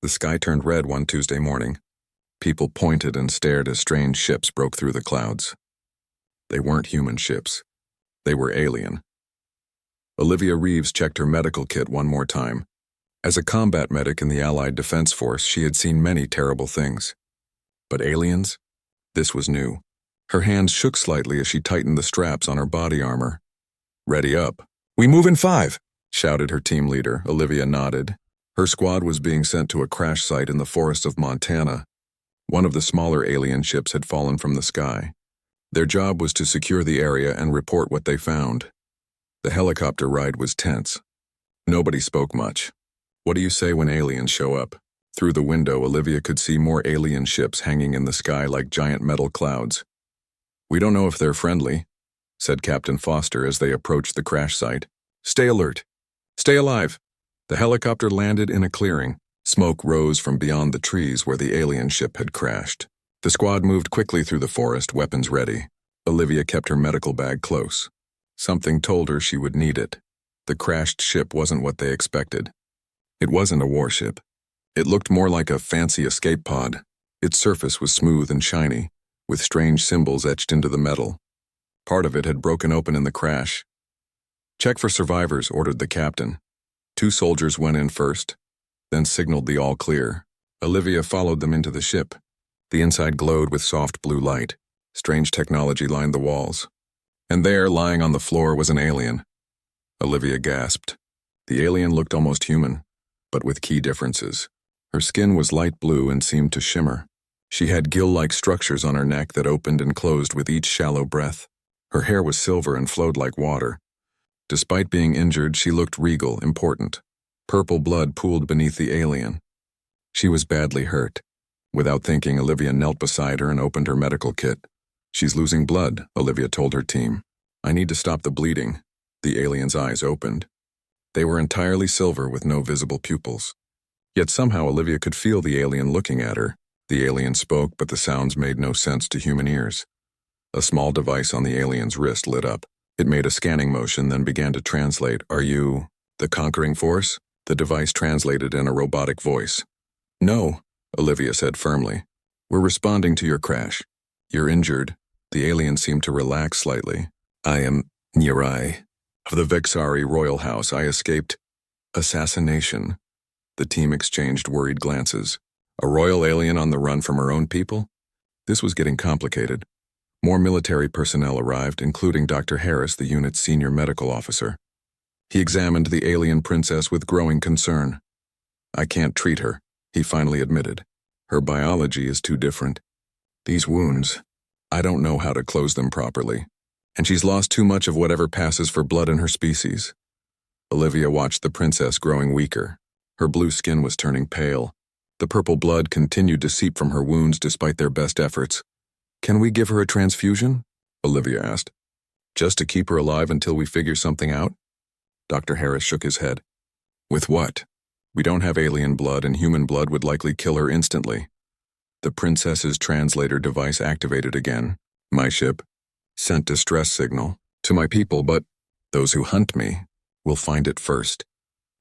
The sky turned red one Tuesday morning. People pointed and stared as strange ships broke through the clouds. They weren't human ships. They were alien. Olivia Reeves checked her medical kit one more time. As a combat medic in the Allied Defense Force, she had seen many terrible things. But aliens? This was new. Her hands shook slightly as she tightened the straps on her body armor. "Ready up. We move in 5, shouted her team leader. Olivia nodded. Her squad was being sent to a crash site in the forests of Montana. One of the smaller alien ships had fallen from the sky. Their job was to secure the area and report what they found. The helicopter ride was tense. Nobody spoke much. What do you say when aliens show up? Through the window, Olivia could see more alien ships hanging in the sky like giant metal clouds. "We don't know if they're friendly," said Captain Foster as they approached the crash site. "Stay alert. Stay alive." The helicopter landed in a clearing. Smoke rose from beyond the trees where the alien ship had crashed. The squad moved quickly through the forest, weapons ready. Olivia kept her medical bag close. Something told her she would need it. The crashed ship wasn't what they expected. It wasn't a warship. It looked more like a fancy escape pod. Its surface was smooth and shiny, with strange symbols etched into the metal. Part of it had broken open in the crash. "Check for survivors," ordered the captain. 2 soldiers went in first, then signaled the all clear. Olivia followed them into the ship. The inside glowed with soft blue light. Strange technology lined the walls. And there, lying on the floor, was an alien. Olivia gasped. The alien looked almost human, but with key differences. Her skin was light blue and seemed to shimmer. She had gill-like structures on her neck that opened and closed with each shallow breath. Her hair was silver and flowed like water. Despite being injured, she looked regal, important. Purple blood pooled beneath the alien. She was badly hurt. Without thinking, Olivia knelt beside her and opened her medical kit. "She's losing blood," Olivia told her team. "I need to stop the bleeding." The alien's eyes opened. They were entirely silver with no visible pupils. Yet somehow Olivia could feel the alien looking at her. The alien spoke, but the sounds made no sense to human ears. A small device on the alien's wrist lit up. It made a scanning motion, then began to translate. "Are you the conquering force?" The device translated in a robotic voice. "No," Olivia said firmly. "We're responding to your crash. You're injured." The alien seemed to relax slightly. "I am Nirai. Of the Vexari royal house, I escaped assassination." The team exchanged worried glances. A royal alien on the run from her own people? This was getting complicated. More military personnel arrived, including Dr. Harris, the unit's senior medical officer. He examined the alien princess with growing concern. "I can't treat her," he finally admitted. "Her biology is too different. These wounds, I don't know how to close them properly. And she's lost too much of whatever passes for blood in her species." Olivia watched the princess growing weaker. Her blue skin was turning pale. The purple blood continued to seep from her wounds despite their best efforts. "Can we give her a transfusion?" Olivia asked. "Just to keep her alive until we figure something out?" Dr. Harris shook his head. "With what? We don't have alien blood, and human blood would likely kill her instantly." The princess's translator device activated again. "My ship sent distress signal to my people, but those who hunt me will find it first."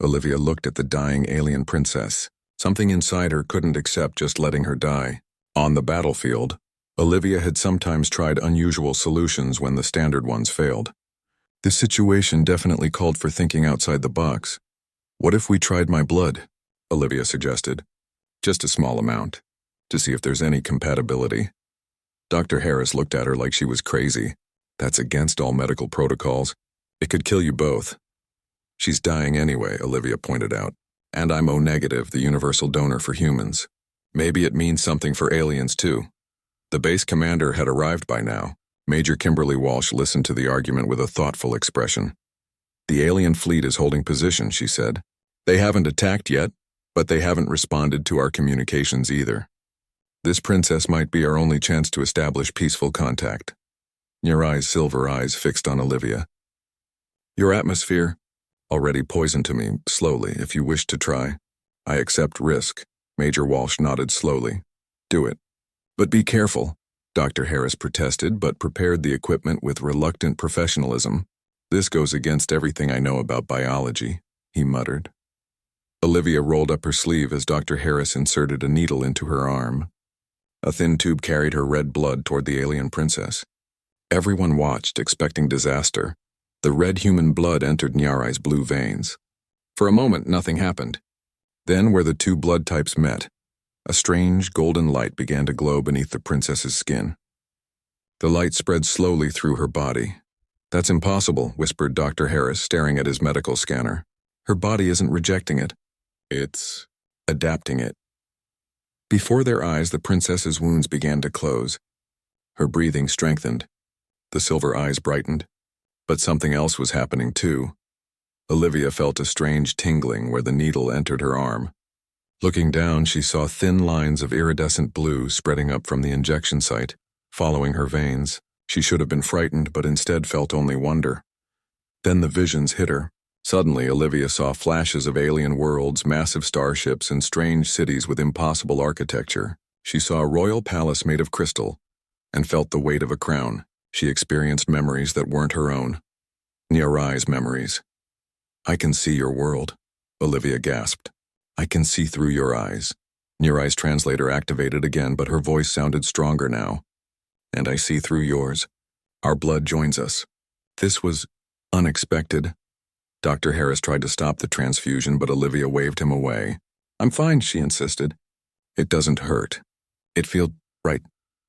Olivia looked at the dying alien princess. Something inside her couldn't accept just letting her die. On the battlefield, Olivia had sometimes tried unusual solutions when the standard ones failed. This situation definitely called for thinking outside the box. "What if we tried my blood?" Olivia suggested. "Just a small amount, to see if there's any compatibility." Dr. Harris looked at her like she was crazy. "That's against all medical protocols. It could kill you both." "She's dying anyway," Olivia pointed out. "And I'm O-negative, the universal donor for humans. Maybe it means something for aliens too." The base commander had arrived by now. Major Kimberly Walsh listened to the argument with a thoughtful expression. "The alien fleet is holding position," she said. "They haven't attacked yet, but they haven't responded to our communications either. This princess might be our only chance to establish peaceful contact." Nirai's silver eyes fixed on Olivia. "Your atmosphere, already poisoned to me, slowly, if you wish to try. I accept risk." Major Walsh nodded slowly. "Do it. But be careful," Dr. Harris protested, but prepared the equipment with reluctant professionalism. "This goes against everything I know about biology," he muttered. Olivia rolled up her sleeve as Dr. Harris inserted a needle into her arm. A thin tube carried her red blood toward the alien princess. Everyone watched, expecting disaster. The red human blood entered Nyarai's blue veins. For a moment, nothing happened. Then, where the two blood types met, a strange golden light began to glow beneath the princess's skin. The light spread slowly through her body. "That's impossible," whispered Dr. Harris, staring at his medical scanner. "Her body isn't rejecting it. It's adapting it." Before their eyes, the princess's wounds began to close. Her breathing strengthened. The silver eyes brightened. But something else was happening too. Olivia felt a strange tingling where the needle entered her arm. Looking down, she saw thin lines of iridescent blue spreading up from the injection site, following her veins. She should have been frightened, but instead felt only wonder. Then the visions hit her. Suddenly, Olivia saw flashes of alien worlds, massive starships, and strange cities with impossible architecture. She saw a royal palace made of crystal, and felt the weight of a crown. She experienced memories that weren't her own. Nyarai's memories. "I can see your world," Olivia gasped. "I can see through your eyes." Nyarai's translator activated again, but her voice sounded stronger now. "And I see through yours. Our blood joins us." This was unexpected. Dr. Harris tried to stop the transfusion, but Olivia waved him away. "I'm fine," she insisted. "It doesn't hurt. It feels right."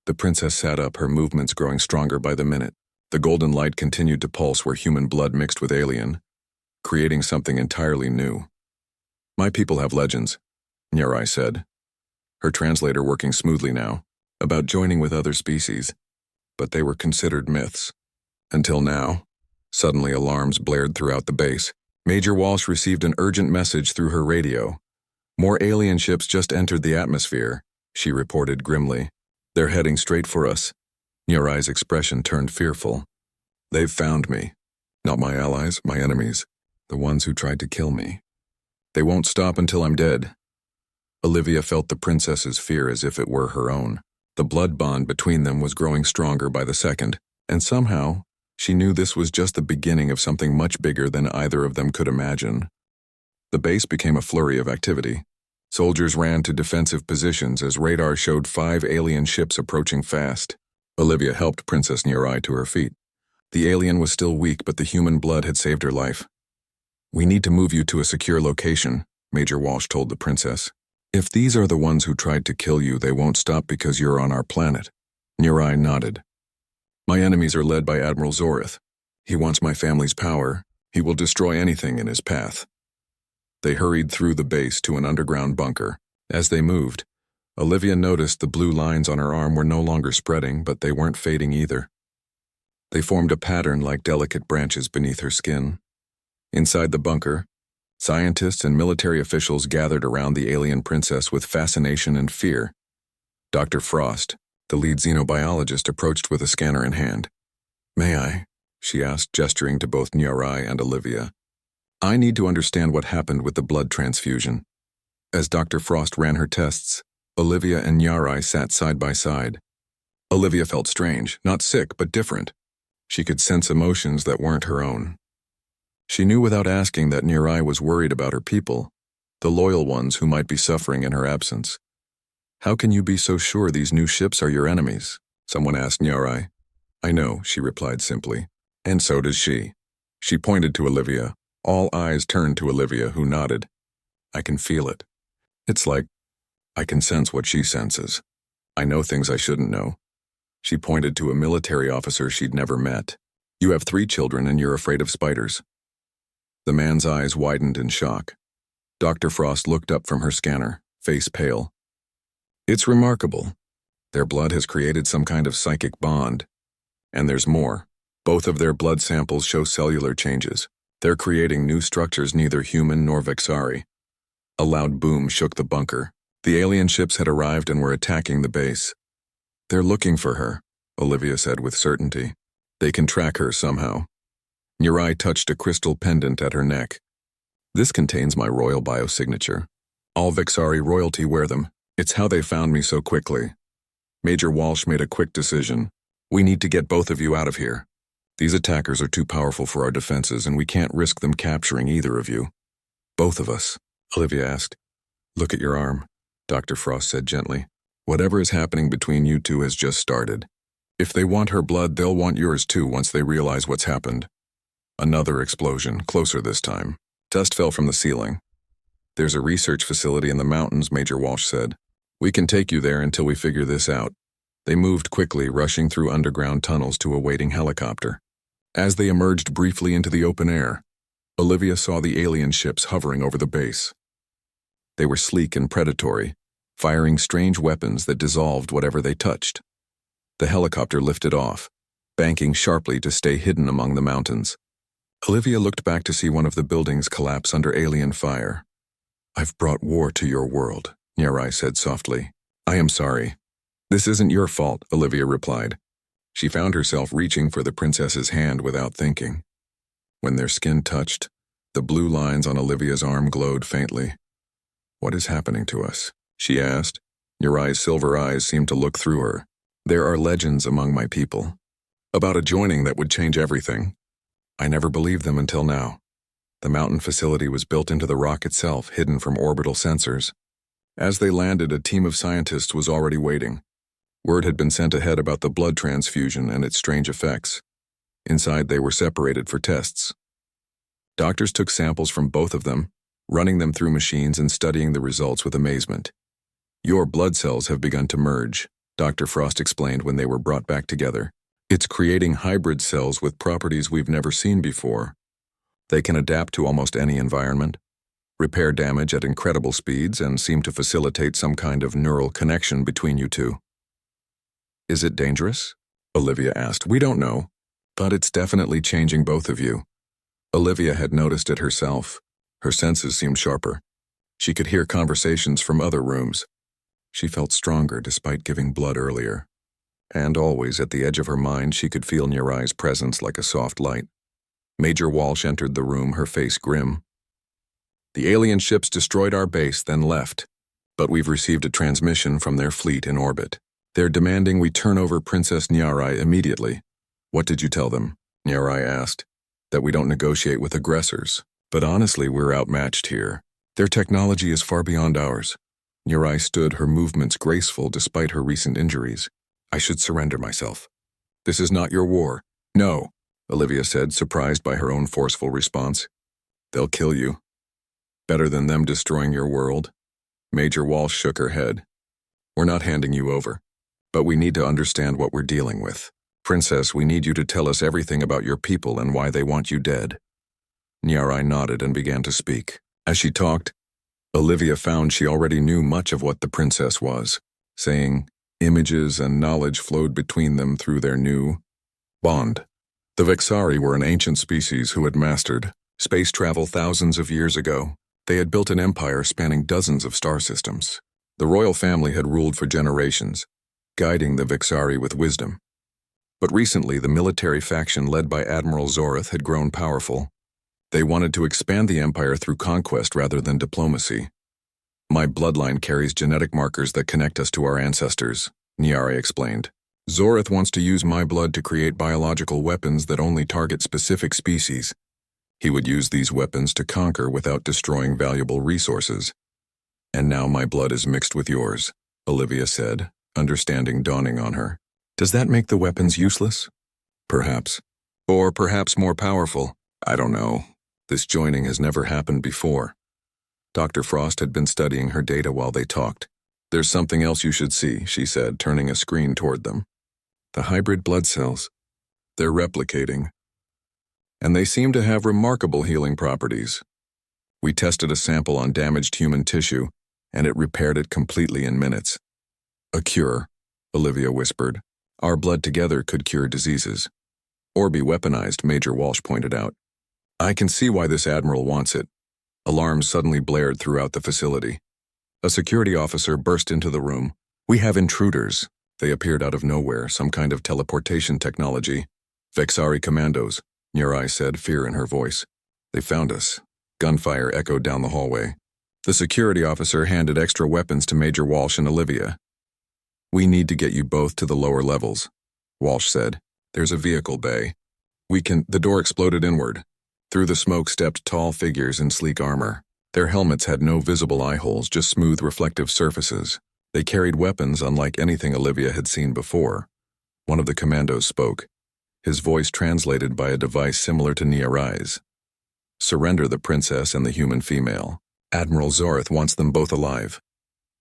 The princess sat up, her movements growing stronger by the minute. The golden light continued to pulse where human blood mixed with alien, creating something entirely new. "My people have legends," Nyarai said, her translator working smoothly now, about joining with other species, but they were considered myths. Until now. Suddenly alarms blared throughout the base. Major Walsh received an urgent message through her radio. "More alien ships just entered the atmosphere," she reported grimly. "They're heading straight for us." Nyarai's expression turned fearful. "They've found me. Not my allies, my enemies. The ones who tried to kill me. They won't stop until I'm dead." Olivia felt the princess's fear as if it were her own. The blood bond between them was growing stronger by the second, and somehow, she knew this was just the beginning of something much bigger than either of them could imagine. The base became a flurry of activity. Soldiers ran to defensive positions as radar showed 5 alien ships approaching fast. Olivia helped Princess Nyarai to her feet. The alien was still weak, but the human blood had saved her life. "We need to move you to a secure location," Major Walsh told the princess. "If these are the ones who tried to kill you, they won't stop because you're on our planet." Nyarai nodded. "My enemies are led by Admiral Zorith. He wants my family's power. He will destroy anything in his path." They hurried through the base to an underground bunker. As they moved, Olivia noticed the blue lines on her arm were no longer spreading, but they weren't fading either. They formed a pattern like delicate branches beneath her skin. Inside the bunker, scientists and military officials gathered around the alien princess with fascination and fear. Dr. Frost, the lead xenobiologist, approached with a scanner in hand. "May I?" she asked, gesturing to both Nyarai and Olivia. "I need to understand what happened with the blood transfusion." As Dr. Frost ran her tests, Olivia and Nyarai sat side by side. Olivia felt strange, not sick, but different. She could sense emotions that weren't her own. She knew without asking that Nyarai was worried about her people, the loyal ones who might be suffering in her absence. "How can you be so sure these new ships are your enemies?" someone asked Nyarai. "I know," she replied simply. "And so does she." She pointed to Olivia. All eyes turned to Olivia, who nodded. "I can feel it. It's like I can sense what she senses. I know things I shouldn't know." She pointed to a military officer she'd never met. "You have 3 children and you're afraid of spiders." The man's eyes widened in shock. Dr. Frost looked up from her scanner, face pale. "It's remarkable. Their blood has created some kind of psychic bond. And there's more. Both of their blood samples show cellular changes. They're creating new structures neither human nor Vexari." A loud boom shook the bunker. The alien ships had arrived and were attacking the base. "They're looking for her," Olivia said with certainty. "They can track her somehow." Nyarai touched a crystal pendant at her neck. "This contains my royal biosignature. All Vexari royalty wear them. It's how they found me so quickly." Major Walsh made a quick decision. "We need to get both of you out of here. These attackers are too powerful for our defenses, and we can't risk them capturing either of you. Both of us." Olivia asked. Look at your arm, Dr. Frost said gently. Whatever is happening between you two has just started. If they want her blood, they'll want yours too once they realize what's happened. Another explosion, closer this time. Dust fell from the ceiling. There's a research facility in the mountains, Major Walsh said. We can take you there until we figure this out. They moved quickly, rushing through underground tunnels to a waiting helicopter. As they emerged briefly into the open air, Olivia saw the alien ships hovering over the base. They were sleek and predatory, firing strange weapons that dissolved whatever they touched. The helicopter lifted off, banking sharply to stay hidden among the mountains. Olivia looked back to see one of the buildings collapse under alien fire. I've brought war to your world, Nyarai said softly. I am sorry. This isn't your fault, Olivia replied. She found herself reaching for the princess's hand without thinking. When their skin touched, the blue lines on Olivia's arm glowed faintly. What is happening to us? She asked. Nyrai's silver eyes seemed to look through her. There are legends among my people about a joining that would change everything. I never believed them until now. The mountain facility was built into the rock itself, hidden from orbital sensors. As they landed, a team of scientists was already waiting. Word had been sent ahead about the blood transfusion and its strange effects. Inside, they were separated for tests. Doctors took samples from both of them, running them through machines and studying the results with amazement. Your blood cells have begun to merge, Dr. Frost explained when they were brought back together. It's creating hybrid cells with properties we've never seen before. They can adapt to almost any environment, repair damage at incredible speeds, and seem to facilitate some kind of neural connection between you two. Is it dangerous? Olivia asked. We don't know, but it's definitely changing both of you. Olivia had noticed it herself. Her senses seemed sharper. She could hear conversations from other rooms. She felt stronger despite giving blood earlier. And always at the edge of her mind, she could feel Nyrai's presence like a soft light. Major Walsh entered the room, her face grim. The alien ships destroyed our base, then left, but we've received a transmission from their fleet in orbit. They're demanding we turn over Princess Nyarai immediately. What did you tell them? Nyarai asked. That we don't negotiate with aggressors. But honestly, we're outmatched here. Their technology is far beyond ours. Nyarai stood, her movements graceful despite her recent injuries. I should surrender myself. This is not your war. No, Olivia said, surprised by her own forceful response. They'll kill you. Better than them destroying your world. Major Walsh shook her head. We're not handing you over. But we need to understand what we're dealing with. Princess, we need you to tell us everything about your people and why they want you dead. Nyarai nodded and began to speak. As she talked, Olivia found she already knew much of what the princess was, saying images and knowledge flowed between them through their new bond. The Vexari were an ancient species who had mastered space travel thousands of years ago. They had built an empire spanning dozens of star systems. The royal family had ruled for generations, guiding the Vexari with wisdom. But recently, the military faction led by Admiral Zorath had grown powerful. They wanted to expand the empire through conquest rather than diplomacy. My bloodline carries genetic markers that connect us to our ancestors, Nyarai explained. Zorath wants to use my blood to create biological weapons that only target specific species. He would use these weapons to conquer without destroying valuable resources. And now my blood is mixed with yours, Olivia said, understanding dawning on her. Does that make the weapons useless? Perhaps. Or perhaps more powerful. I don't know. This joining has never happened before. Dr. Frost had been studying her data while they talked. There's something else you should see, she said, turning a screen toward them. The hybrid blood cells. They're replicating. And they seem to have remarkable healing properties. We tested a sample on damaged human tissue, and it repaired it completely in minutes. A cure, Olivia whispered. Our blood together could cure diseases. Or be weaponized, Major Walsh pointed out. I can see why this admiral wants it. Alarms suddenly blared throughout the facility. A security officer burst into the room. We have intruders. They appeared out of nowhere, some kind of teleportation technology. Vexari commandos, Nyarai said, fear in her voice. They found us. Gunfire echoed down the hallway. The security officer handed extra weapons to Major Walsh and Olivia. We need to get you both to the lower levels, Walsh said. There's a vehicle bay. The door exploded inward. Through the smoke stepped tall figures in sleek armor. Their helmets had no visible eye holes, just smooth reflective surfaces. They carried weapons unlike anything Olivia had seen before. One of the commandos spoke, his voice translated by a device similar to Niarai's. Surrender the princess and the human female. Admiral Zorth wants them both alive.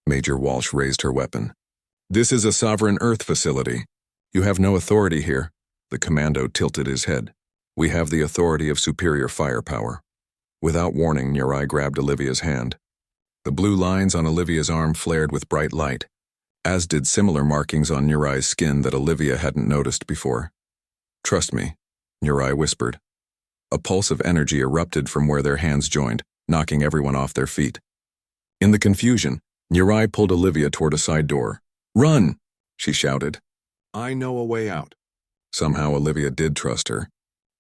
Major Walsh raised her weapon. This is a sovereign Earth facility. You have no authority here. The commando tilted his head. We have the authority of superior firepower. Without warning, Niarai grabbed Olivia's hand. The blue lines on Olivia's arm flared with bright light, as did similar markings on Niarai's skin that Olivia hadn't noticed before. Trust me, Niarai whispered. A pulse of energy erupted from where their hands joined, knocking everyone off their feet. In the confusion, Niarai pulled Olivia toward a side door. Run! She shouted. I know a way out. Somehow Olivia did trust her.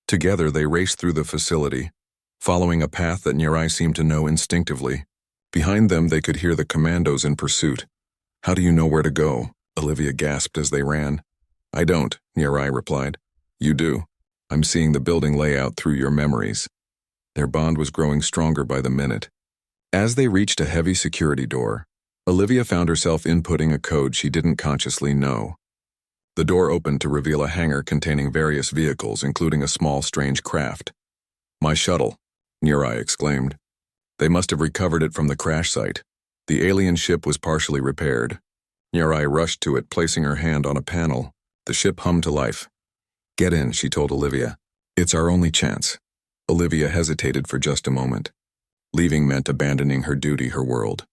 Together they raced through the facility, following a path that Niarai seemed to know instinctively. Behind them they could hear the commandos in pursuit. How do you know where to go? Olivia gasped as they ran. I don't, Niarai replied. You do. I'm seeing the building layout through your memories. Their bond was growing stronger by the minute. As they reached a heavy security door, Olivia found herself inputting a code she didn't consciously know. The door opened to reveal a hangar containing various vehicles, including a small, strange craft. My shuttle, Niarai exclaimed. They must have recovered it from the crash site. The alien ship was partially repaired. Niarai rushed to it, placing her hand on a panel. The ship hummed to life. Get in, she told Olivia. It's our only chance. Olivia hesitated for just a moment. Leaving meant abandoning her duty, her world.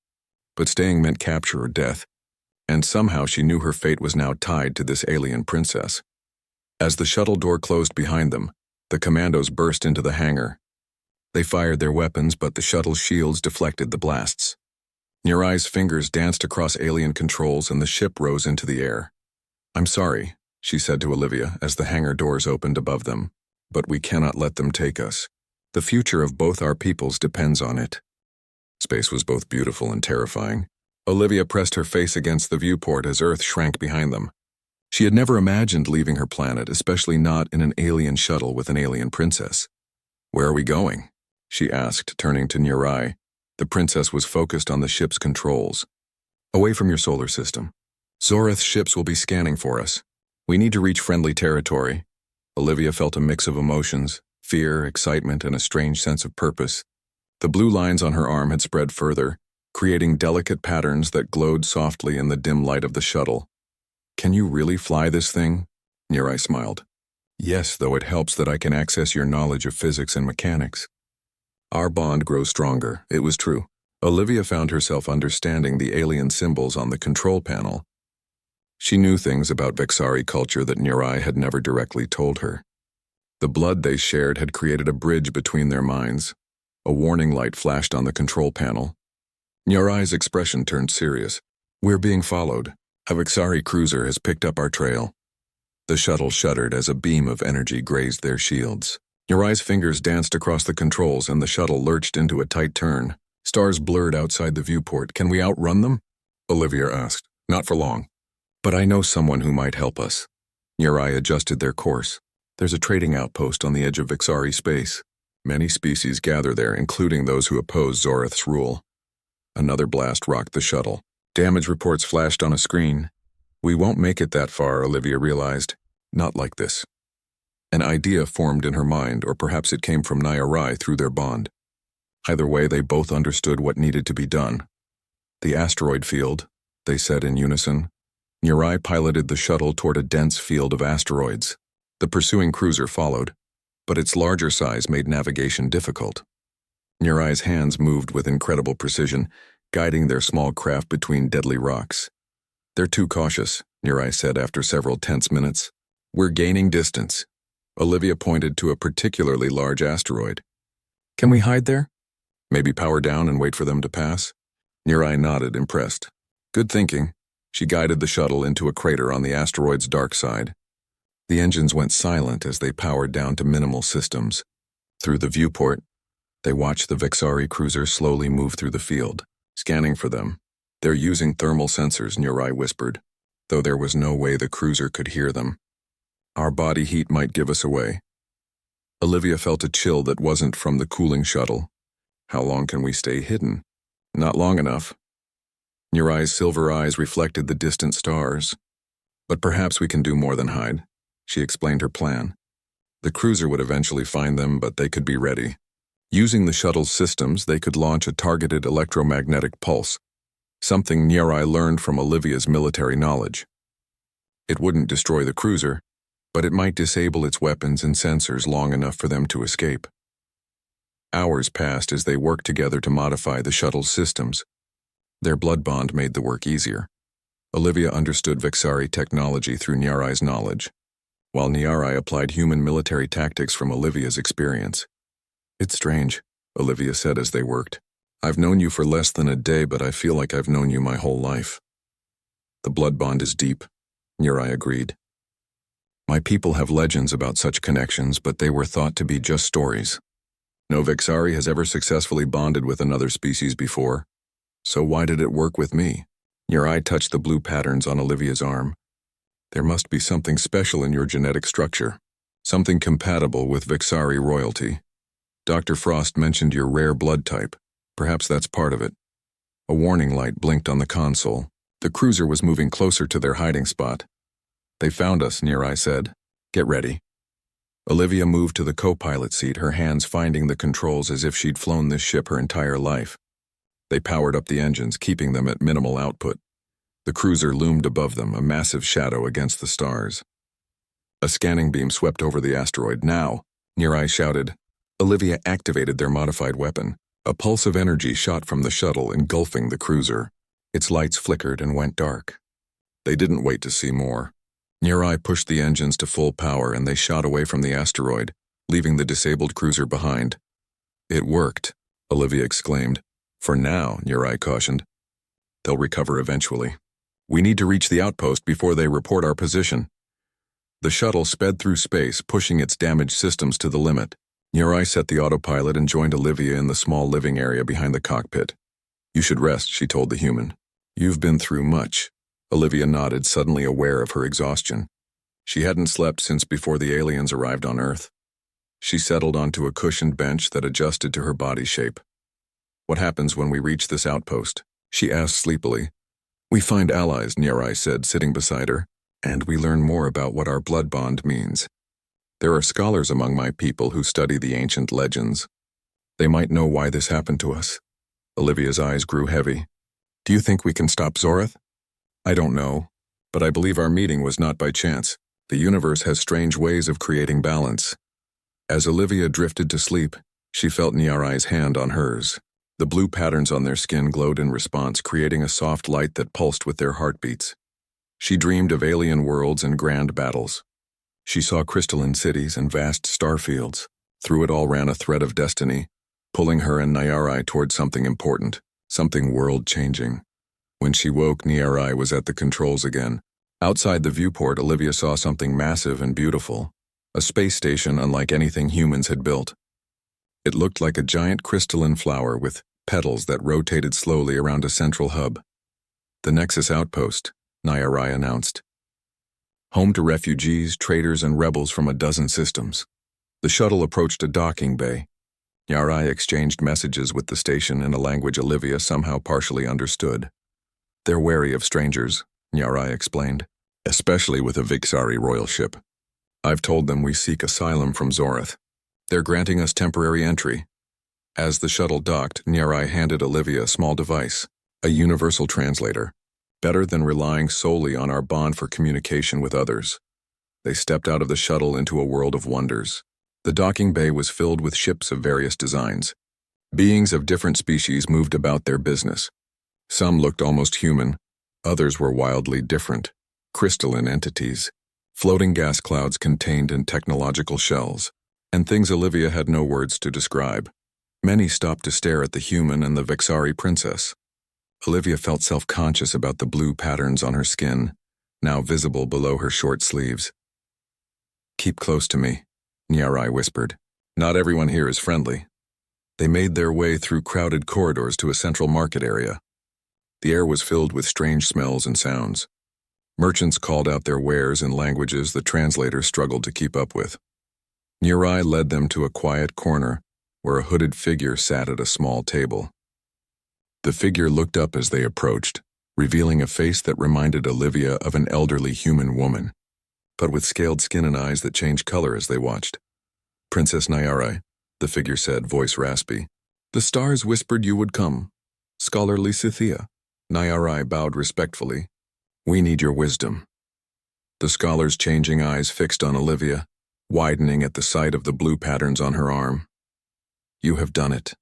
But staying meant capture or death. And somehow she knew her fate was now tied to this alien princess. As the shuttle door closed behind them, the commandos burst into the hangar. They fired their weapons, but the shuttle's shields deflected the blasts. Niarai's fingers danced across alien controls and the ship rose into the air. I'm sorry, she said to Olivia as the hangar doors opened above them, but we cannot let them take us. The future of both our peoples depends on it. Space was both beautiful and terrifying. Olivia pressed her face against the viewport as Earth shrank behind them. She had never imagined leaving her planet, especially not in an alien shuttle with an alien princess. Where are we going? She asked, turning to Niarai. The princess was focused on the ship's controls. Away from your solar system. Zoreth's ships will be scanning for us. We need to reach friendly territory. Olivia felt a mix of emotions, fear, excitement, and a strange sense of purpose. The blue lines on her arm had spread further, creating delicate patterns that glowed softly in the dim light of the shuttle. Can you really fly this thing? Niarai smiled. Yes, though it helps that I can access your knowledge of physics and mechanics. Our bond grows stronger, it was true. Olivia found herself understanding the alien symbols on the control panel. She knew things about Vexari culture that Niarai had never directly told her. The blood they shared had created a bridge between their minds. A warning light flashed on the control panel. Niarai's expression turned serious. We're being followed. A Vexari cruiser has picked up our trail. The shuttle shuddered as a beam of energy grazed their shields. Niarai's fingers danced across the controls and the shuttle lurched into a tight turn. Stars blurred outside the viewport. Can we outrun them? Olivia asked. Not for long. But I know someone who might help us. Niarai adjusted their course. There's a trading outpost on the edge of Vexari space. Many species gather there, including those who oppose Zoreth's rule. Another blast rocked the shuttle. Damage reports flashed on a screen. We won't make it that far, Olivia realized. Not like this. An idea formed in her mind, or perhaps it came from Niarai through their bond. Either way, they both understood what needed to be done. The asteroid field, they said in unison. Niarai piloted the shuttle toward a dense field of asteroids. The pursuing cruiser followed, but its larger size made navigation difficult. Niarai's hands moved with incredible precision, guiding their small craft between deadly rocks. They're too cautious, Niarai said after several tense minutes. We're gaining distance. Olivia pointed to a particularly large asteroid. Can we hide there? Maybe power down and wait for them to pass? Niarai nodded, impressed. Good thinking. She guided the shuttle into a crater on the asteroid's dark side. The engines went silent as they powered down to minimal systems. Through the viewport, they watched the Vexari cruiser slowly move through the field, scanning for them. They're using thermal sensors, Niarai whispered, though there was no way the cruiser could hear them. Our body heat might give us away. Olivia felt a chill that wasn't from the cooling shuttle. How long can we stay hidden? Not long enough. Nirai's silver eyes reflected the distant stars. But perhaps we can do more than hide. She explained her plan. The cruiser would eventually find them, but they could be ready. Using the shuttle's systems, they could launch a targeted electromagnetic pulse, something Nirai learned from Olivia's military knowledge. It wouldn't destroy the cruiser, but it might disable its weapons and sensors long enough for them to escape. Hours passed as they worked together to modify the shuttle's systems. Their blood bond made the work easier. Olivia understood Vixari technology through Nirai's knowledge, while Nirai applied human military tactics from Olivia's experience. It's strange, Olivia said as they worked. I've known you for less than a day, but I feel like I've known you my whole life. The blood bond is deep, Nirai agreed. My people have legends about such connections, but they were thought to be just stories. No Vixari has ever successfully bonded with another species before, so why did it work with me? Nirai touched the blue patterns on Olivia's arm. There must be something special in your genetic structure, something compatible with Vixari royalty. Dr. Frost mentioned your rare blood type. Perhaps that's part of it. A warning light blinked on the console. The cruiser was moving closer to their hiding spot. They found us, Nirai said. Get ready. Olivia moved to the co-pilot seat, her hands finding the controls as if she'd flown this ship her entire life. They powered up the engines, keeping them at minimal output. The cruiser loomed above them, a massive shadow against the stars. A scanning beam swept over the asteroid. Now, Nirai shouted. Olivia activated their modified weapon. A pulse of energy shot from the shuttle, engulfing the cruiser. Its lights flickered and went dark. They didn't wait to see more. Nirai pushed the engines to full power and they shot away from the asteroid, leaving the disabled cruiser behind. It worked, Olivia exclaimed. For now, Nirai cautioned. They'll recover eventually. We need to reach the outpost before they report our position. The shuttle sped through space, pushing its damaged systems to the limit. Nirai set the autopilot and joined Olivia in the small living area behind the cockpit. You should rest, she told the human. You've been through much. Olivia nodded, suddenly aware of her exhaustion. She hadn't slept since before the aliens arrived on Earth. She settled onto a cushioned bench that adjusted to her body shape. What happens when we reach this outpost? She asked sleepily. We find allies, Nirai said, sitting beside her, and we learn more about what our blood bond means. There are scholars among my people who study the ancient legends. They might know why this happened to us. Olivia's eyes grew heavy. Do you think we can stop Zorath? I don't know, but I believe our meeting was not by chance. The universe has strange ways of creating balance. As Olivia drifted to sleep, she felt Nirai's hand on hers. The blue patterns on their skin glowed in response, creating a soft light that pulsed with their heartbeats. She dreamed of alien worlds and grand battles. She saw crystalline cities and vast starfields. Through it all ran a thread of destiny, pulling her and Nirai toward something important, something world-changing. When she woke, Nirai was at the controls again. Outside the viewport, Olivia saw something massive and beautiful, a space station unlike anything humans had built. It looked like a giant crystalline flower with petals that rotated slowly around a central hub. The Nexus Outpost, Nirai announced. Home to refugees, traders, and rebels from a dozen systems. The shuttle approached a docking bay. Nirai exchanged messages with the station in a language Olivia somehow partially understood. They're wary of strangers, Nirai explained, especially with a Vixari royal ship. I've told them we seek asylum from Zorath. They're granting us temporary entry. As the shuttle docked, Nirai handed Olivia a small device, a universal translator, better than relying solely on our bond for communication with others. They stepped out of the shuttle into a world of wonders. The docking bay was filled with ships of various designs. Beings of different species moved about their business. Some looked almost human, others were wildly different, crystalline entities, floating gas clouds contained in technological shells, and things Olivia had no words to describe. Many stopped to stare at the human and the Vixari princess. Olivia felt self-conscious about the blue patterns on her skin, now visible below her short sleeves. Keep close to me, Nirai whispered. Not everyone here is friendly. They made their way through crowded corridors to a central market area. The air was filled with strange smells and sounds. Merchants called out their wares in languages the translator struggled to keep up with. Nirai led them to a quiet corner, where a hooded figure sat at a small table. The figure looked up as they approached, revealing a face that reminded Olivia of an elderly human woman, but with scaled skin and eyes that changed color as they watched. "Princess Nyari," the figure said, voice raspy. "The stars whispered you would come. Scholarly Scythia." Nyari bowed respectfully. "We need your wisdom." The scholar's changing eyes fixed on Olivia, widening at the sight of the blue patterns on her arm. "You have done it,"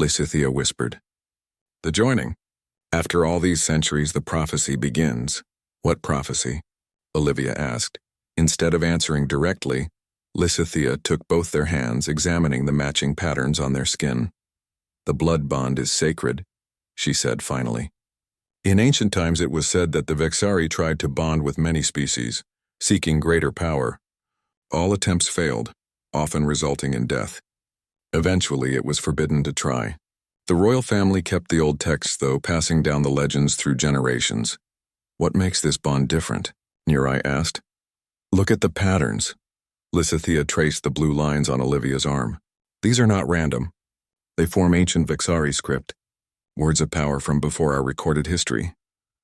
Lysithea whispered. "The joining. After all these centuries, the prophecy begins." "What prophecy?" Olivia asked. Instead of answering directly, Lysithea took both their hands, examining the matching patterns on their skin. "The blood bond is sacred," she said finally. "In ancient times it was said that the Vexari tried to bond with many species, seeking greater power. All attempts failed, often resulting in death. Eventually it was forbidden to try. The royal family kept the old texts, though, passing down the legends through generations. "What makes this bond different?" Nyari asked. "Look at the patterns." Lysithea traced the blue lines on Olivia's arm. "These are not random. They form ancient Vexari script, words of power from before our recorded history."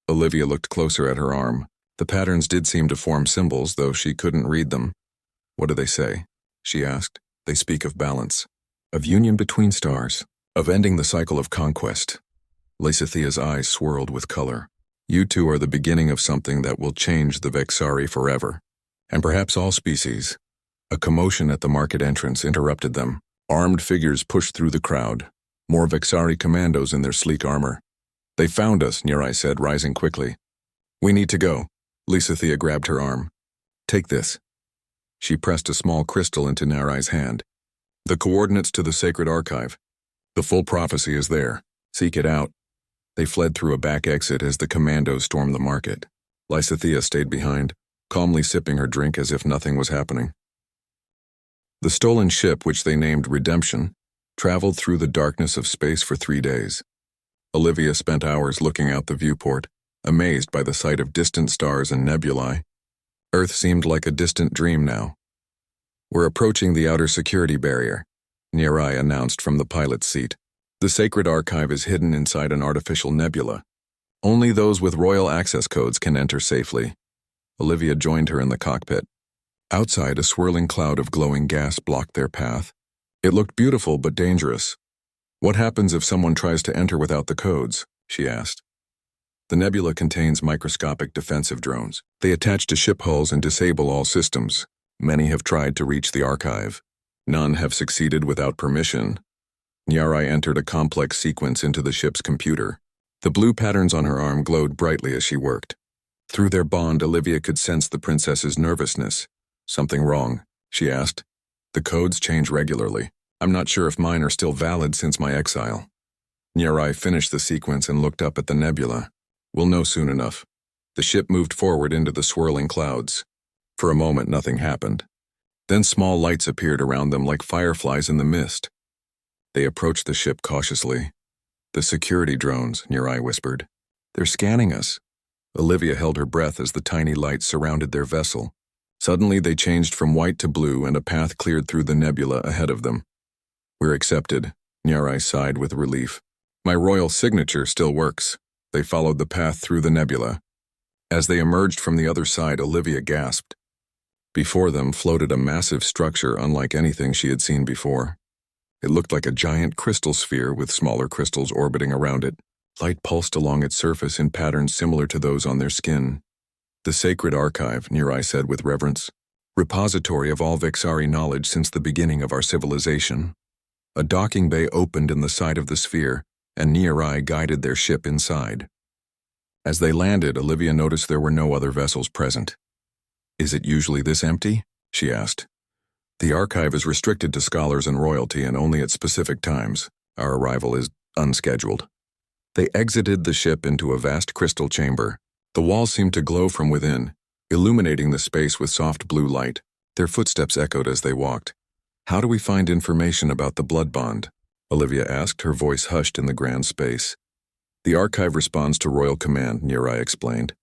Olivia looked closer at her arm. The patterns did seem to form symbols, though she couldn't read them. "What do they say?" she asked. "They speak of balance, of union between stars, of ending the cycle of conquest." Lysithea's eyes swirled with color. "You two are the beginning of something that will change the Vexari forever, and perhaps all species." A commotion at the market entrance interrupted them. Armed figures pushed through the crowd, more Vexari commandos in their sleek armor. "They found us," Nyari said, rising quickly. "We need to go." Lysithea grabbed her arm. "Take this." She pressed a small crystal into Nyari's hand. "The coordinates to the sacred archive. The full prophecy is there. Seek it out." They fled through a back exit as the commandos stormed the market. Lysithea stayed behind, calmly sipping her drink as if nothing was happening. The stolen ship, which they named Redemption, traveled through the darkness of space for 3 days. Olivia spent hours looking out the viewport, amazed by the sight of distant stars and nebulae. Earth seemed like a distant dream now. "We're approaching the outer security barrier," Nyari announced from the pilot's seat. "The sacred archive is hidden inside an artificial nebula. Only those with royal access codes can enter safely." Olivia joined her in the cockpit. Outside, a swirling cloud of glowing gas blocked their path. It looked beautiful but dangerous. "What happens if someone tries to enter without the codes?" she asked. "The nebula contains microscopic defensive drones. They attach to ship hulls and disable all systems. Many have tried to reach the archive. None have succeeded without permission." Nyari entered a complex sequence into the ship's computer. The blue patterns on her arm glowed brightly as she worked. Through their bond, Olivia could sense the princess's nervousness. "Something wrong?" she asked. "The codes change regularly. I'm not sure if mine are still valid since my exile." Nyari finished the sequence and looked up at the nebula. "We'll know soon enough." The ship moved forward into the swirling clouds. For a moment, nothing happened. Then small lights appeared around them like fireflies in the mist. They approached the ship cautiously. "The security drones," Nyari whispered. "They're scanning us." Olivia held her breath as the tiny lights surrounded their vessel. Suddenly they changed from white to blue and a path cleared through the nebula ahead of them. "We're accepted," Nyari sighed with relief. "My royal signature still works." They followed the path through the nebula. As they emerged from the other side, Olivia gasped. Before them floated a massive structure unlike anything she had seen before. It looked like a giant crystal sphere with smaller crystals orbiting around it. Light pulsed along its surface in patterns similar to those on their skin. "The sacred archive," Nyari said with reverence. "Repository of all Vexari knowledge since the beginning of our civilization." A docking bay opened in the side of the sphere, and Nyari guided their ship inside. As they landed, Olivia noticed there were no other vessels present. "Is it usually this empty?" she asked. "The archive is restricted to scholars and royalty and only at specific times. Our arrival is unscheduled." They exited the ship into a vast crystal chamber. The walls seemed to glow from within, illuminating the space with soft blue light. Their footsteps echoed as they walked. "How do we find information about the blood bond?" Olivia asked, her voice hushed in the grand space. "The archive responds to royal command," Nyari explained.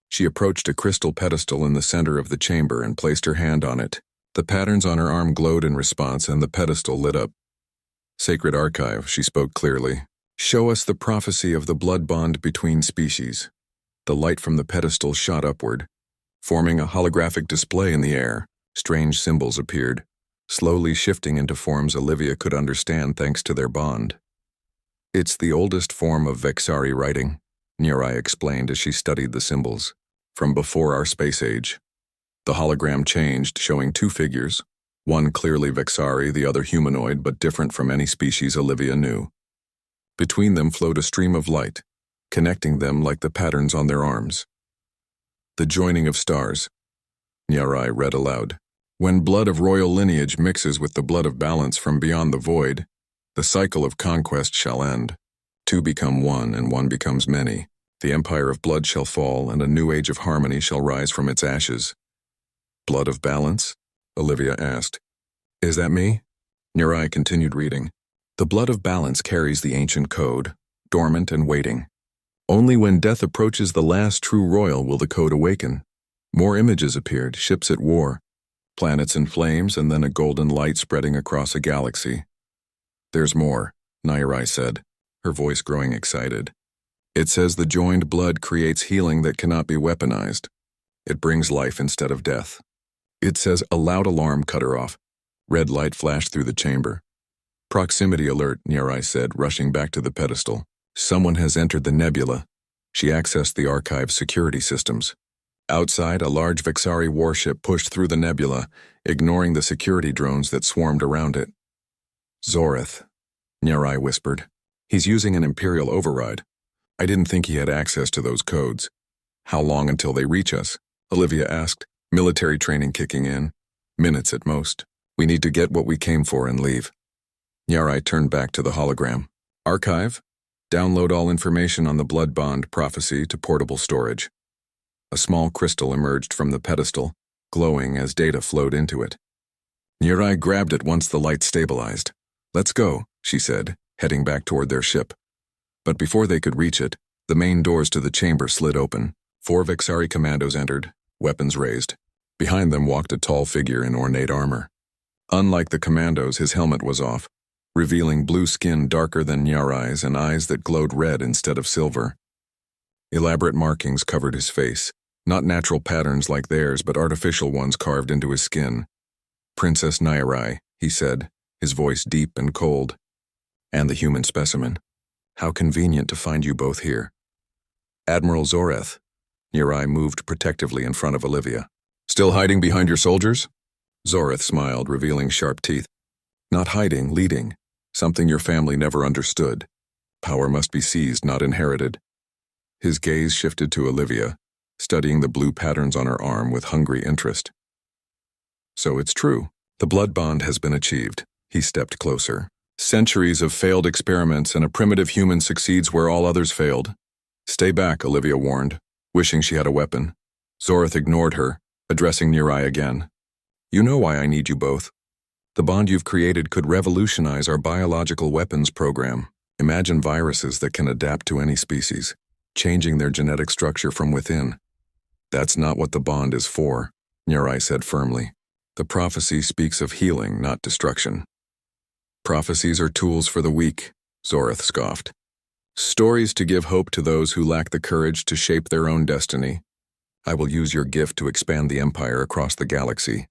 She approached a crystal pedestal in the center of the chamber and placed her hand on it. The patterns on her arm glowed in response and the pedestal lit up. Sacred archive, she spoke clearly. Show us the prophecy of the blood bond between species. The light from the pedestal shot upward, forming a holographic display in the air. Strange symbols appeared, slowly shifting into forms Olivia could understand thanks to their bond. It's the oldest form of Vexari writing, Nurai explained as she studied the symbols, from before our space age. The hologram changed, showing two figures, one clearly Vexari, the other humanoid, but different from any species Olivia knew. Between them flowed a stream of light, connecting them like the patterns on their arms. The joining of stars, Nurai read aloud. When blood of royal lineage mixes with the blood of balance from beyond the void, the cycle of conquest shall end. Two become one, and one becomes many. The empire of blood shall fall, and a new age of harmony shall rise from its ashes. Blood of balance? Olivia asked. Is that me? Nurai continued reading. The blood of balance carries the ancient code, dormant and waiting. Only when death approaches the last true royal will the code awaken. More images appeared, ships at war, planets in flames, and then a golden light spreading across a galaxy. There's more, Nurai said, her voice growing excited. It says the joined blood creates healing that cannot be weaponized. It brings life instead of death. It says a loud alarm cut her off. Red light flashed through the chamber. Proximity alert, Nurai said, rushing back to the pedestal. Someone has entered the nebula. She accessed the archive's security systems. Outside, a large Vexari warship pushed through the nebula, ignoring the security drones that swarmed around it. Zoreth, Nurai whispered. He's using an Imperial override. I didn't think he had access to those codes. How long until they reach us? Olivia asked, military training kicking in. Minutes at most. We need to get what we came for and leave. Nurai turned back to the hologram. Archive? Download all information on the blood bond prophecy to portable storage. A small crystal emerged from the pedestal, glowing as data flowed into it. Nurai grabbed it once the light stabilized. Let's go, she said, heading back toward their ship. But before they could reach it, the main doors to the chamber slid open. 4 Vexari commandos entered, weapons raised. Behind them walked a tall figure in ornate armor. Unlike the commandos, his helmet was off, revealing blue skin darker than Nurai's and eyes that glowed red instead of silver. Elaborate markings covered his face, not natural patterns like theirs, but artificial ones carved into his skin. Princess Nurai, he said, his voice deep and cold. And the human specimen. How convenient to find you both here. Admiral Zoreth. Nurai moved protectively in front of Olivia. Still hiding behind your soldiers? Zoreth smiled, revealing sharp teeth. Not hiding, leading. Something your family never understood. Power must be seized, not inherited. His gaze shifted to Olivia, studying the blue patterns on her arm with hungry interest. So it's true. The blood bond has been achieved. He stepped closer. Centuries of failed experiments, and a primitive human succeeds where all others failed. Stay back, Olivia warned, wishing she had a weapon. Zoreth ignored her, addressing Nurai again. You know why I need you both. The bond you've created could revolutionize our biological weapons program. Imagine viruses that can adapt to any species, changing their genetic structure from within. That's not what the bond is for, Nurai said firmly. The prophecy speaks of healing, not destruction. Prophecies are tools for the weak, Zoreth scoffed. Stories to give hope to those who lack the courage to shape their own destiny. I will use your gift to expand the empire across the galaxy.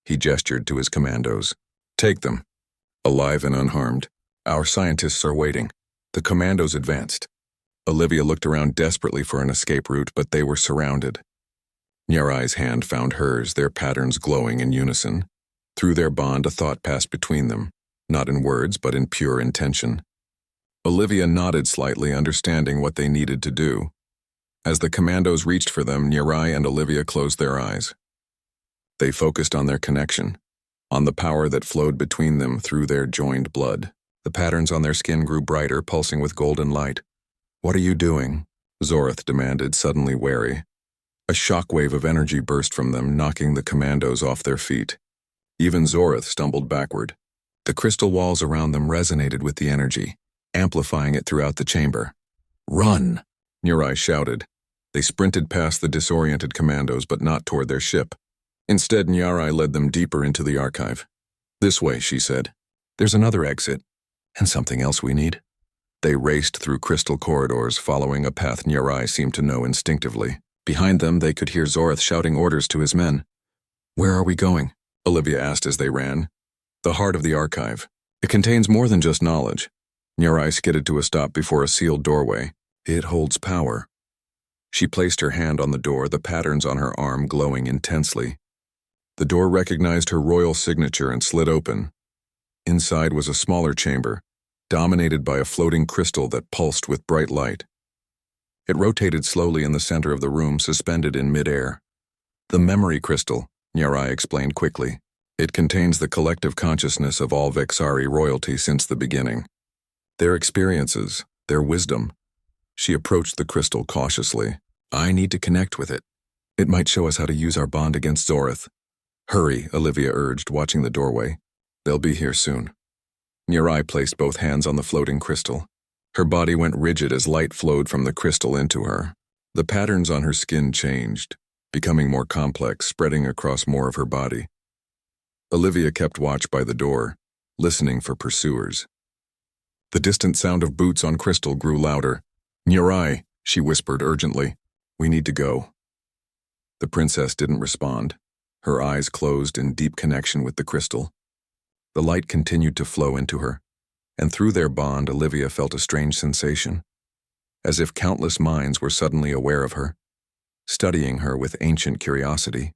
He gestured to his commandos. Take them. Alive and unharmed. Our scientists are waiting. The commandos advanced. Olivia looked around desperately for an escape route, but they were surrounded. Nurai's hand found hers, their patterns glowing in unison. Through their bond, a thought passed between them, not in words, but in pure intention. Olivia nodded slightly, understanding what they needed to do. As the commandos reached for them, Nurai and Olivia closed their eyes. They focused on their connection, on the power that flowed between them through their joined blood. The patterns on their skin grew brighter, pulsing with golden light. What are you doing? Zoreth demanded, suddenly wary. A shockwave of energy burst from them, knocking the commandos off their feet. Even Zoreth stumbled backward. The crystal walls around them resonated with the energy, amplifying it throughout the chamber. Run! Nurai shouted. They sprinted past the disoriented commandos, but not toward their ship. Instead, Nurai led them deeper into the archive. This way, she said. There's another exit. And something else we need? They raced through crystal corridors, following a path Nirai seemed to know instinctively. Behind them, they could hear Zorth shouting orders to his men. "Where are we going?" Olivia asked as they ran. "The heart of the archive. It contains more than just knowledge." Nirai skidded to a stop before a sealed doorway. "It holds power." She placed her hand on the door, the patterns on her arm glowing intensely. The door recognized her royal signature and slid open. Inside was a smaller chamber, dominated by a floating crystal that pulsed with bright light. It rotated slowly in the center of the room, suspended in midair. "The memory crystal," Nirai explained quickly. "It contains the collective consciousness of all Vexari royalty since the beginning. Their experiences, their wisdom." She approached the crystal cautiously. "I need to connect with it. It might show us how to use our bond against Zorth." "Hurry," Olivia urged, watching the doorway. "They'll be here soon." Nirai placed both hands on the floating crystal. Her body went rigid as light flowed from the crystal into her. The patterns on her skin changed, becoming more complex, spreading across more of her body. Olivia kept watch by the door, listening for pursuers. The distant sound of boots on crystal grew louder. "Nirai," she whispered urgently. "We need to go." The princess didn't respond, her eyes closed in deep connection with the crystal. The light continued to flow into her, and through their bond, Olivia felt a strange sensation, as if countless minds were suddenly aware of her, studying her with ancient curiosity.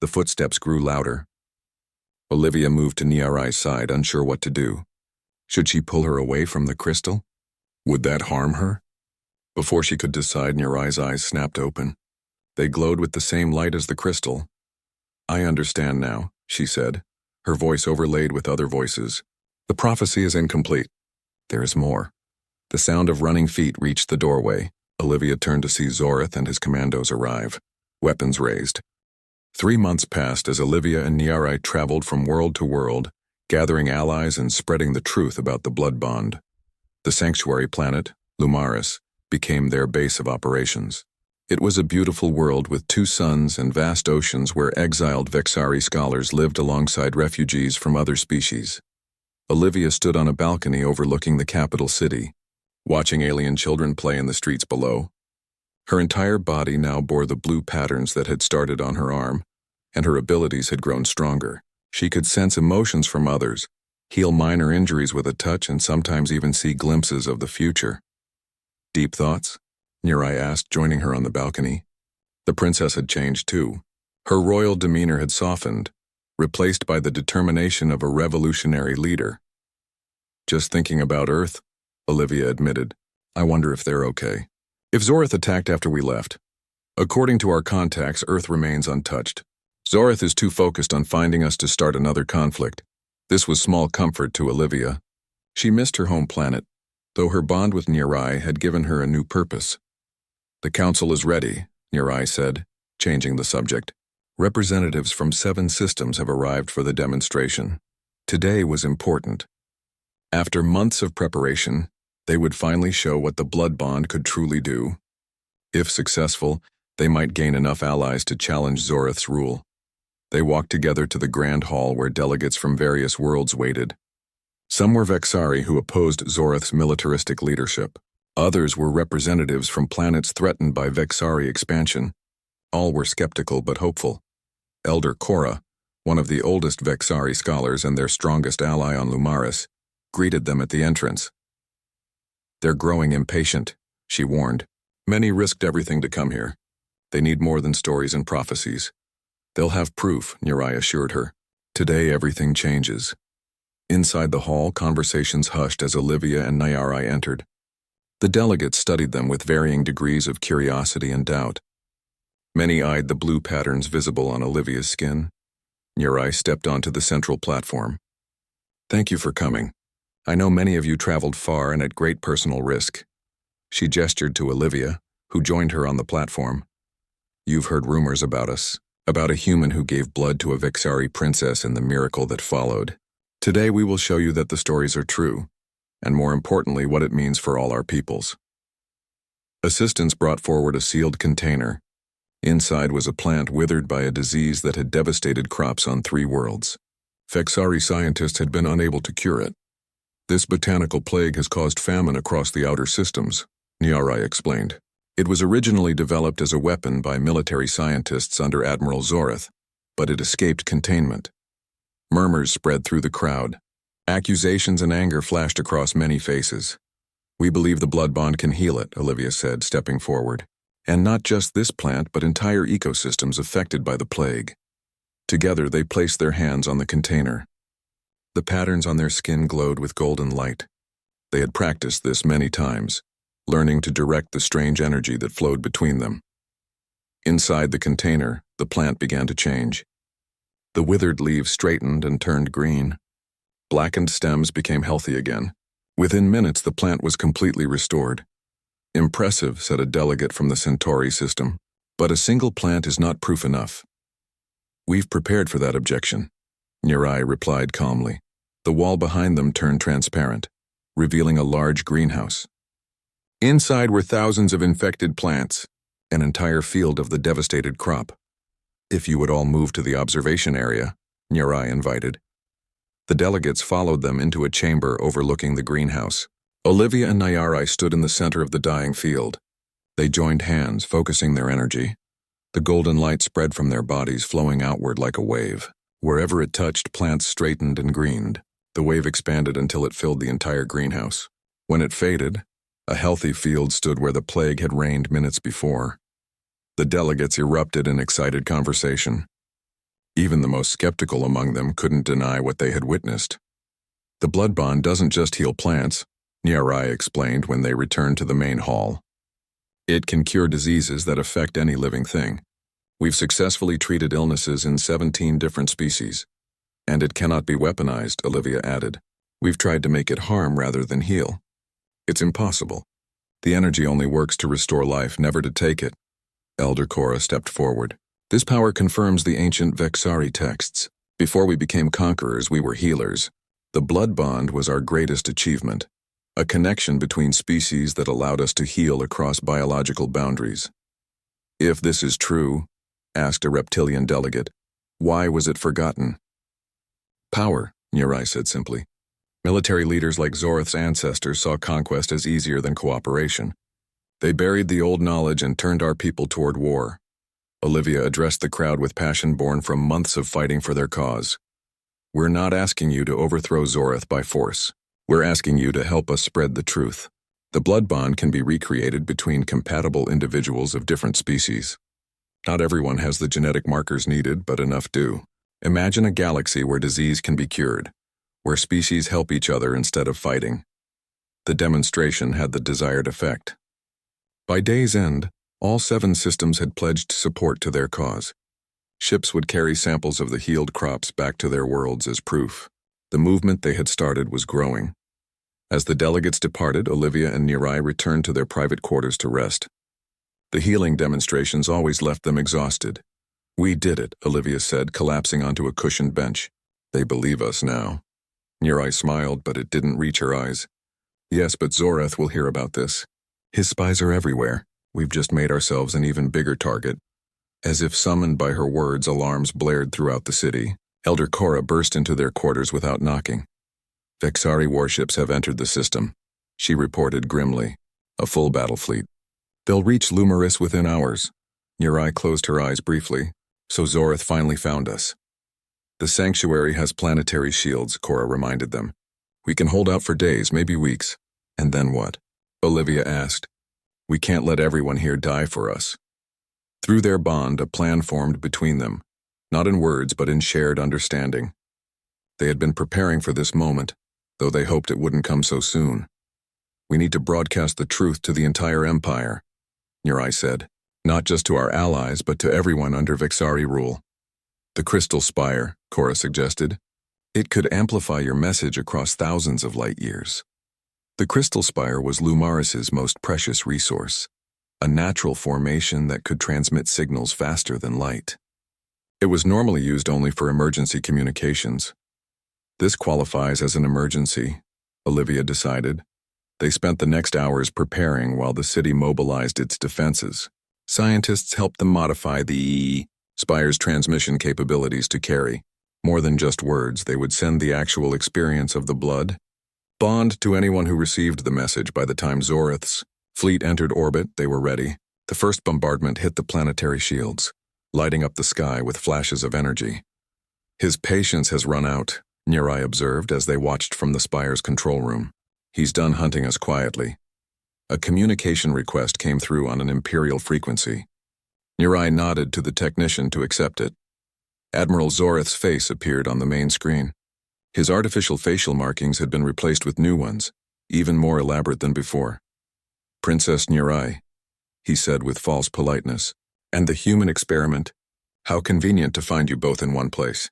The footsteps grew louder. Olivia moved to Niarai's side, unsure what to do. Should she pull her away from the crystal? Would that harm her? Before she could decide, Niarai's eyes snapped open. They glowed with the same light as the crystal. "I understand now," she said, her voice overlaid with other voices. "The prophecy is incomplete. There is more." The sound of running feet reached the doorway. Olivia turned to see Zorth and his commandos arrive, weapons raised. 3 months passed as Olivia and Niarai traveled from world to world, gathering allies and spreading the truth about the blood bond. The sanctuary planet, Lumaris, became their base of operations. It was a beautiful world with 2 suns and vast oceans where exiled Vexari scholars lived alongside refugees from other species. Olivia stood on a balcony overlooking the capital city, watching alien children play in the streets below. Her entire body now bore the blue patterns that had started on her arm, and her abilities had grown stronger. She could sense emotions from others, heal minor injuries with a touch, and sometimes even see glimpses of the future. "Deep thoughts?" Nirai asked, joining her on the balcony. The princess had changed too. Her royal demeanor had softened, replaced by the determination of a revolutionary leader. "Just thinking about Earth," Olivia admitted. "I wonder if they're okay. If Zorth attacked after we left. According to our contacts, Earth remains untouched. Zorth is too focused on finding us to start another conflict." This was small comfort to Olivia. She missed her home planet, though her bond with Nirai had given her a new purpose. "The council is ready," Nirai said, changing the subject. "Representatives from 7 systems have arrived for the demonstration. Today was important. After months of preparation, they would finally show what the blood bond could truly do. If successful, they might gain enough allies to challenge Zorth's rule." They walked together to the grand hall where delegates from various worlds waited. Some were Vexari who opposed Zorth's militaristic leadership. Others were representatives from planets threatened by Vexari expansion. All were skeptical but hopeful. Elder Korra, one of the oldest Vexari scholars and their strongest ally on Lumaris, greeted them at the entrance. "They're growing impatient," she warned. "Many risked everything to come here. They need more than stories and prophecies." "They'll have proof," Nirai assured her. "Today everything changes." Inside the hall, conversations hushed as Olivia and Niarai entered. The delegates studied them with varying degrees of curiosity and doubt. Many eyed the blue patterns visible on Olivia's skin. Nirai stepped onto the central platform. "Thank you for coming. I know many of you traveled far and at great personal risk." She gestured to Olivia, who joined her on the platform. "You've heard rumors about us, about a human who gave blood to a Vexari princess and the miracle that followed. Today we will show you that the stories are true, and more importantly, what it means for all our peoples." Assistants brought forward a sealed container. Inside was a plant withered by a disease that had devastated crops on 3 worlds. Vexari scientists had been unable to cure it. This botanical plague has caused famine across the outer systems, Niarai explained. It was originally developed as a weapon by military scientists under Admiral Zoreth, but it escaped containment. Murmurs spread through the crowd. Accusations and anger flashed across many faces. We believe the blood bond can heal it, Olivia said, stepping forward. And not just this plant, but entire ecosystems affected by the plague. Together, they placed their hands on the container. The patterns on their skin glowed with golden light. They had practiced this many times, learning to direct the strange energy that flowed between them. Inside the container, the plant began to change. The withered leaves straightened and turned green. Blackened stems became healthy again. Within minutes, the plant was completely restored. Impressive, said a delegate from the Centauri system, but a single plant is not proof enough. We've prepared for that objection, Nirai replied calmly. The wall behind them turned transparent, revealing a large greenhouse. Inside were thousands of infected plants, an entire field of the devastated crop. If you would all move to the observation area, Nirai invited. The delegates followed them into a chamber overlooking the greenhouse. Olivia and Nirai stood in the center of the dying field. They joined hands, focusing their energy. The golden light spread from their bodies, flowing outward like a wave. Wherever it touched, plants straightened and greened. The wave expanded until it filled the entire greenhouse. When it faded, a healthy field stood where the plague had reigned minutes before. The delegates erupted in excited conversation. Even the most skeptical among them couldn't deny what they had witnessed. The blood bond doesn't just heal plants, Niarai explained when they returned to the main hall. It can cure diseases that affect any living thing. We've successfully treated illnesses in 17 different species. And it cannot be weaponized, Olivia added. We've tried to make it harm rather than heal. It's impossible. The energy only works to restore life, never to take it. Elder Korra stepped forward. This power confirms the ancient Vexari texts. Before we became conquerors, we were healers. The blood bond was our greatest achievement, a connection between species that allowed us to heal across biological boundaries. If this is true, asked a reptilian delegate, why was it forgotten? Power, Nirai said simply. Military leaders like Zoreth's ancestors saw conquest as easier than cooperation. They buried the old knowledge and turned our people toward war. Olivia addressed the crowd with passion born from months of fighting for their cause. We're not asking you to overthrow Zoreth by force. We're asking you to help us spread the truth. The blood bond can be recreated between compatible individuals of different species. Not everyone has the genetic markers needed, but enough do. Imagine a galaxy where disease can be cured, where species help each other instead of fighting. The demonstration had the desired effect. By day's end, all 7 systems had pledged support to their cause. Ships would carry samples of the healed crops back to their worlds as proof. The movement they had started was growing. As the delegates departed, Olivia and Nirai returned to their private quarters to rest. The healing demonstrations always left them exhausted. We did it, Olivia said, collapsing onto a cushioned bench. They believe us now. Nirai smiled, but it didn't reach her eyes. Yes, but Zoreth will hear about this. His spies are everywhere. We've just made ourselves an even bigger target. As if summoned by her words, alarms blared throughout the city. Elder Korra burst into their quarters without knocking. Vexari warships have entered the system, she reported grimly. A full battle fleet. They'll reach Lumeris within hours. Nirai closed her eyes briefly. So Zoreth finally found us. The sanctuary has planetary shields, Korra reminded them. We can hold out for days, maybe weeks. And then what? Olivia asked. We can't let everyone here die for us. Through their bond, a plan formed between them, not in words but in shared understanding. They had been preparing for this moment, though they hoped it wouldn't come so soon. We need to broadcast the truth to the entire empire, Nirai said, not just to our allies but to everyone under Vexari rule. The Crystal Spire, Korra suggested. It could amplify your message across thousands of light years. The Crystal Spire was Lumaris's most precious resource, a natural formation that could transmit signals faster than light. It was normally used only for emergency communications. This qualifies as an emergency, Olivia decided. They spent the next hours preparing while the city mobilized its defenses. Scientists helped them modify the Spire's transmission capabilities to carry. More than just words, they would send the actual experience of the blood, Bond to anyone who received the message. By the time Zorith's fleet entered orbit, they were ready. The first bombardment hit the planetary shields, lighting up the sky with flashes of energy. His patience has run out, Nirai observed as they watched from the Spire's control room. He's done hunting us quietly. A communication request came through on an Imperial frequency. Nirai nodded to the technician to accept it. Admiral Zorith's face appeared on the main screen. His artificial facial markings had been replaced with new ones, even more elaborate than before. "Princess Nirai," he said with false politeness. "And the human experiment? How convenient to find you both in one place."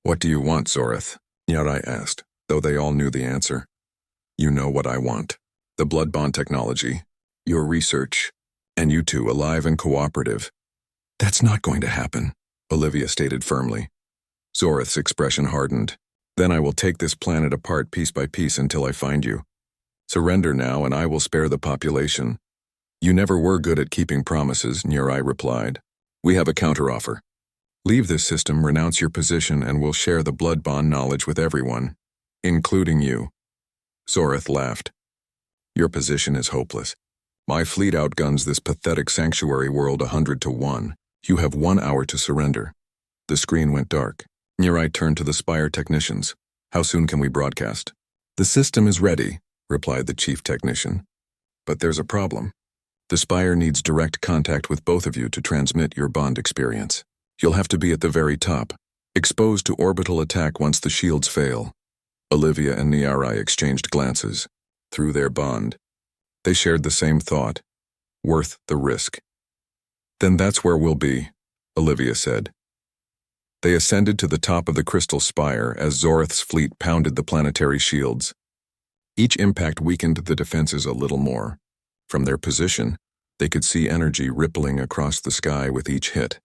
"What do you want, Zorith?" Nirai asked, though they all knew the answer. "You know what I want. The blood bond technology, your research, and you two alive and cooperative." "That's not going to happen," Olivia stated firmly. Zorith's expression hardened. "Then I will take this planet apart piece by piece until I find you. Surrender now and I will spare the population." "You never were good at keeping promises," Nirai replied. "We have a counteroffer. Leave this system, renounce your position, and we'll share the blood bond knowledge with everyone, including you." Zorith laughed. "Your position is hopeless. My fleet outguns this pathetic sanctuary world 100 to 1. You have 1 hour to surrender." The screen went dark. Nirai turned to the Spire technicians. "How soon can we broadcast?" "The system is ready," replied the chief technician. "But there's a problem. The Spire needs direct contact with both of you to transmit your bond experience. You'll have to be at the very top, exposed to orbital attack once the shields fail." Olivia and Nirai exchanged glances. Through their bond, they shared the same thought. Worth the risk. "Then that's where we'll be," Olivia said. They ascended to the top of the crystal spire as Zorith's fleet pounded the planetary shields. Each impact weakened the defenses a little more. From their position, they could see energy rippling across the sky with each hit.